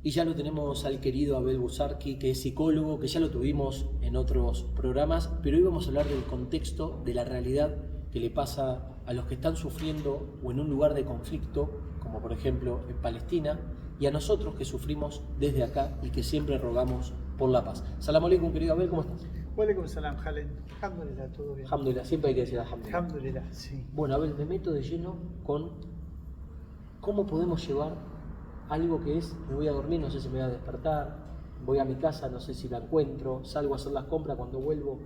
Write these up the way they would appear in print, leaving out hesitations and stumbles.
Y ya lo tenemos al querido Abel Busarqui, que es psicólogo, que ya lo tuvimos en otros programas, pero hoy vamos a hablar del contexto, de la realidad que le pasa a los que están sufriendo o en un lugar de conflicto, como por ejemplo en Palestina, y a nosotros que sufrimos desde acá y que siempre rogamos por la paz. Salam aleikum, querido Abel, ¿cómo estás? Walaikum salam, Jalen. Alhamdulillah, todo bien. Alhamdulillah, siempre hay que decir alhamdulillah. Alhamdulillah, sí. Bueno, Abel, me meto de lleno con cómo podemos llevar algo que es, me voy a dormir, no sé si me voy a despertar, voy a mi casa, no sé si la encuentro, salgo a hacer las compras, cuando vuelvo.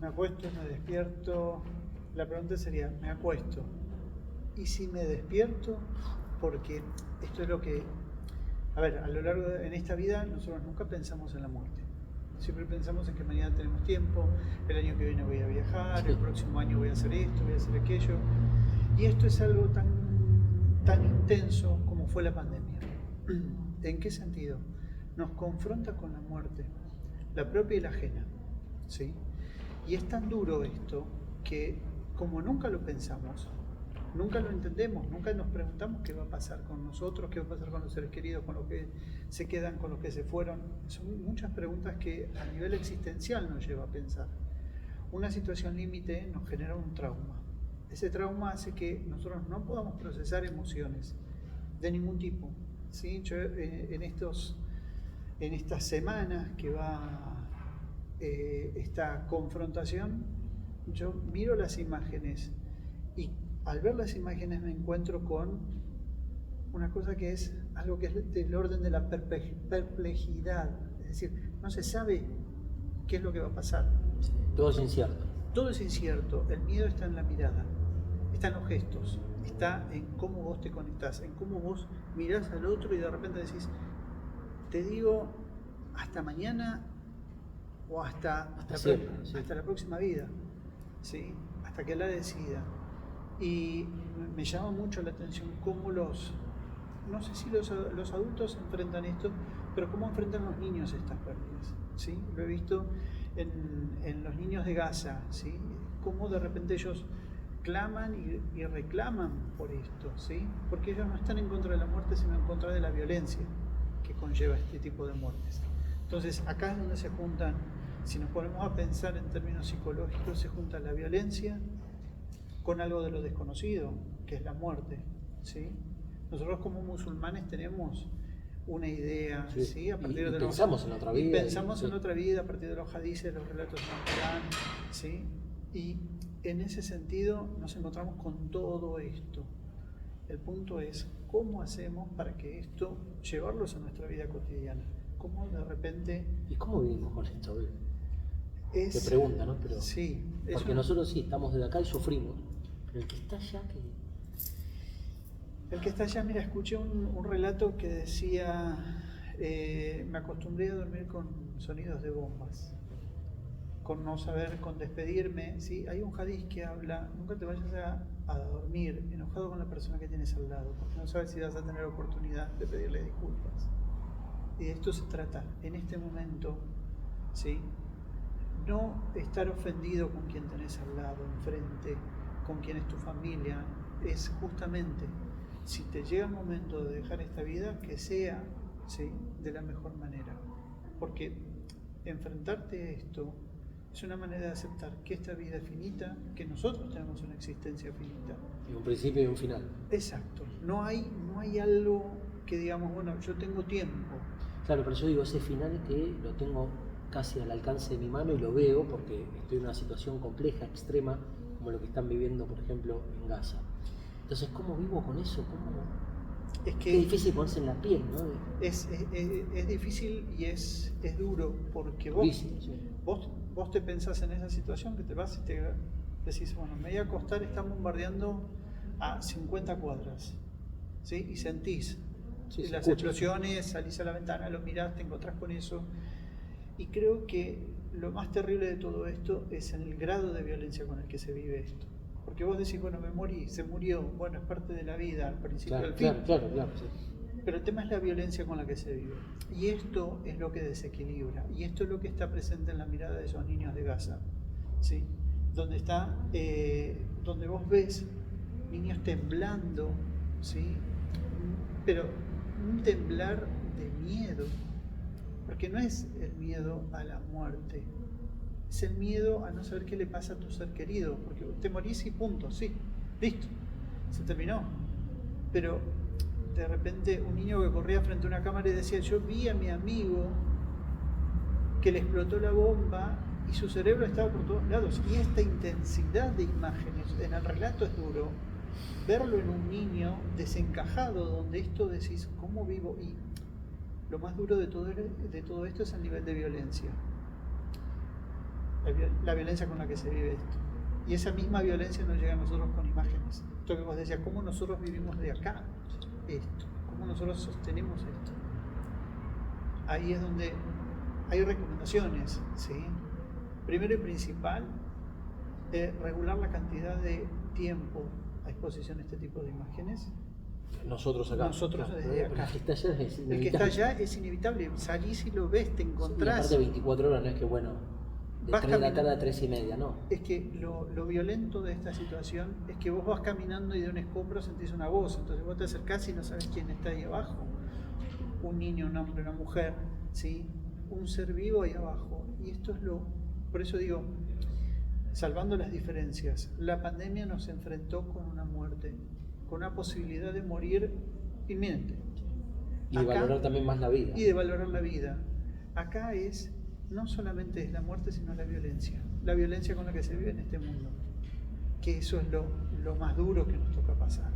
Me acuesto, me despierto. La pregunta sería, ¿me acuesto? ¿Y si me despierto? Porque esto es lo que... A ver, a lo largo en esta vida nosotros nunca pensamos en la muerte. Siempre pensamos en que mañana tenemos tiempo, el año que viene voy a viajar, el próximo año voy a hacer esto, voy a hacer aquello. Y esto es algo tan intenso como fue la pandemia. ¿En qué sentido? Nos confronta con la muerte, la propia y la ajena, ¿sí? Y es tan duro esto que como nunca lo pensamos, nunca lo entendemos, nunca nos preguntamos qué va a pasar con nosotros, qué va a pasar con los seres queridos, con los que se quedan, con los que se fueron. Son muchas preguntas que a nivel existencial nos lleva a pensar. Una situación límite nos genera un trauma. Ese trauma hace que nosotros no podamos procesar emociones de ningún tipo, ¿sí? Yo en estas semanas que va esta confrontación, yo miro las imágenes y al ver las imágenes me encuentro con una cosa que es algo que es del orden de la perplejidad, es decir, no se sabe qué es lo que va a pasar. Todo es incierto. Todo es incierto, el miedo está en la mirada, está en los gestos, está en cómo vos te conectás, en cómo vos mirás al otro y de repente decís, te digo hasta mañana o hasta la próxima vida, ¿sí? Hasta que la decida. Y me llama mucho la atención cómo no sé si los adultos enfrentan esto, pero cómo enfrentan los niños estas pérdidas, ¿sí? Lo he visto en los niños de Gaza, ¿sí? Cómo de repente ellos claman y reclaman por esto, ¿sí? Porque ellos no están en contra de la muerte, sino en contra de la violencia que conlleva este tipo de muertes. Entonces, acá es donde se juntan, si nos ponemos a pensar en términos psicológicos, se junta la violencia con algo de lo desconocido, que es la muerte, ¿sí? Nosotros como musulmanes tenemos una idea, ¿sí? A partir de pensamos en otra vida. Pensamos en otra vida a partir de los hadices, los relatos del Corán, ¿sí? Y en ese sentido nos encontramos con todo esto. El punto es, ¿cómo hacemos para que esto, llevarlos a nuestra vida cotidiana? ¿Cómo de repente... ¿Y cómo vivimos con esto? Te pregunta, ¿no? Pero, sí. Porque nosotros sí, estamos desde acá y sufrimos. Pero el que está allá, El que está allá, mira, escuché un relato que decía, me acostumbré a dormir con sonidos de bombas, con no saber, con despedirme, ¿sí? Hay un hadiz que habla, nunca te vayas a dormir enojado con la persona que tienes al lado, porque no sabes si vas a tener oportunidad de pedirle disculpas. Y de esto se trata, en este momento, ¿sí? No estar ofendido con quien tenés al lado, enfrente, con quien es tu familia, es justamente, si te llega el momento de dejar esta vida, que sea, ¿sí? De la mejor manera. Porque enfrentarte a esto es una manera de aceptar que esta vida es finita, que nosotros tenemos una existencia finita. Y un principio y un final. Exacto. No hay algo que digamos, bueno, yo tengo tiempo. Claro, pero yo digo, ese final que lo tengo casi al alcance de mi mano y lo veo porque estoy en una situación compleja, extrema, como lo que están viviendo, por ejemplo, en Gaza. Entonces, ¿cómo vivo con eso? Es difícil ponerse en la piel, ¿no? Es difícil y es duro porque vos te pensás en esa situación que te vas y te decís, bueno, me voy a acostar, están bombardeando a 50 cuadras, ¿sí? Y sentís las explosiones, salís a la ventana, lo mirás, te encontrás con eso. Y creo que lo más terrible de todo esto es el grado de violencia con el que se vive esto. Porque vos decís, bueno, me morí, se murió, bueno, es parte de la vida, al principio del fin. Claro, sí. Pero el tema es la violencia con la que se vive. Y esto es lo que desequilibra. Y esto es lo que está presente en la mirada de esos niños de Gaza, ¿sí? donde vos ves niños temblando, ¿sí? Pero un temblar de miedo, porque no es el miedo a la muerte, es el miedo a no saber qué le pasa a tu ser querido, porque te morís y punto, sí, listo, se terminó. Pero de repente un niño que corría frente a una cámara y decía, yo vi a mi amigo que le explotó la bomba y su cerebro estaba por todos lados. Y esta intensidad de imágenes en el relato es duro. Verlo en un niño desencajado, donde esto decís, ¿cómo vivo? Y lo más duro de todo esto es el nivel de violencia. La violencia con la que se vive esto. Y esa misma violencia nos llega a nosotros con imágenes. Esto que vos decías, ¿cómo nosotros vivimos de acá esto? ¿Cómo nosotros sostenemos esto? Ahí es donde hay recomendaciones, ¿sí? Primero y principal, regular la cantidad de tiempo a exposición a este tipo de imágenes. Nosotros acá. Nosotros desde acá. El que está allá es inevitable. El que está allá es inevitable. Salís y lo ves, te encontrás. Y aparte 24 horas, no es que bueno, de 3 de la tarde a 3 y media, no. Es que lo violento de esta situación es que vos vas caminando y de un escombro sentís una voz. Entonces vos te acercás y no sabes quién está ahí abajo. Un niño, un hombre, una mujer, ¿sí? Un ser vivo ahí abajo. Y esto es por eso digo, salvando las diferencias, la pandemia nos enfrentó con una muerte, con una posibilidad de morir inminente. Y de valorar también más la vida. Y de valorar la vida. Acá no solamente es la muerte, sino la violencia con la que se vive en este mundo. Que eso es lo más duro que nos toca pasar.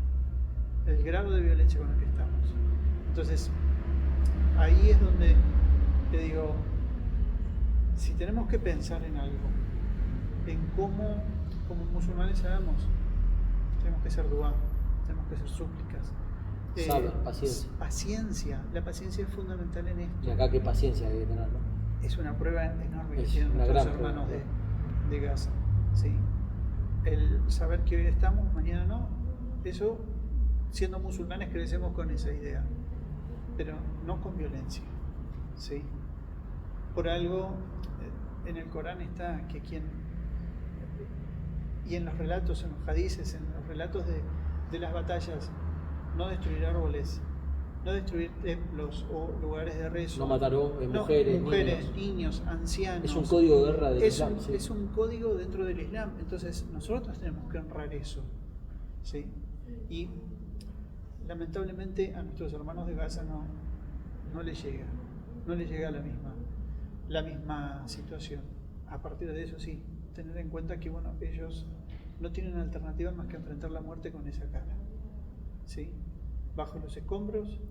El grado de violencia con el que estamos. Entonces, ahí es donde te digo, si tenemos que pensar en algo, en cómo como musulmanes sabemos, tenemos que ser dua, tenemos que ser súplicas. Saber, paciencia. Paciencia, la paciencia es fundamental en esto. Y acá qué paciencia hay que tener, ¿no? Es una prueba enorme que Es tienen una nuestros gran hermanos prueba. de Gaza. ¿Sí? El saber que hoy estamos, mañana no, eso, siendo musulmanes, crecemos con esa idea, pero no con violencia. ¿Sí? Por algo, en el Corán está que y en los relatos, en los hadices, en los relatos de las batallas, no destruir árboles, no destruir templos o lugares de rezo. No matar mujeres, niños, ancianos. Es un código de guerra del Islam. Es un código dentro del Islam. Entonces nosotros tenemos que honrar eso. ¿Sí? Y lamentablemente a nuestros hermanos de Gaza no les llega la misma situación. A partir de eso sí, tener en cuenta que bueno, ellos no tienen alternativa más que enfrentar la muerte con esa cara. ¿Sí? Bajo los escombros,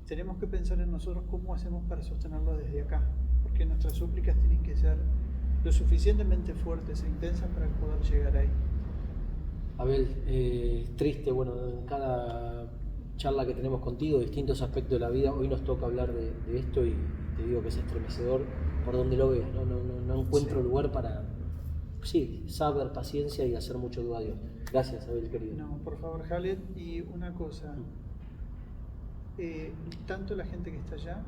tenemos que pensar en nosotros cómo hacemos para sostenerlo desde acá, porque nuestras súplicas tienen que ser lo suficientemente fuertes e intensas para poder llegar ahí. Abel, triste, bueno, en cada charla que tenemos contigo, distintos aspectos de la vida, hoy nos toca hablar de esto y te digo que es estremecedor por donde lo veas, no encuentro lugar para, saber, paciencia y hacer mucho dua a Dios. Gracias, Abel, querido. No, por favor, Khaled, y una cosa, tanto la gente que está allá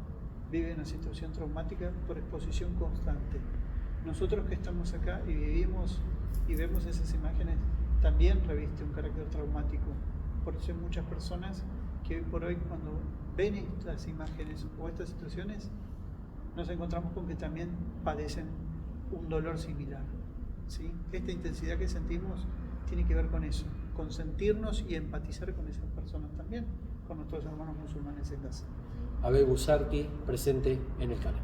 vive una situación traumática por exposición constante. Nosotros que estamos acá y vivimos y vemos esas imágenes, también reviste un carácter traumático. Por eso hay muchas personas que hoy por hoy, cuando ven estas imágenes o estas situaciones, nos encontramos con que también padecen un dolor similar. ¿Sí? Esta intensidad que sentimos tiene que ver con eso, con sentirnos y empatizar con esas personas también, con nuestros hermanos musulmanes en Gaza. Abel Busarti, presente en el canal.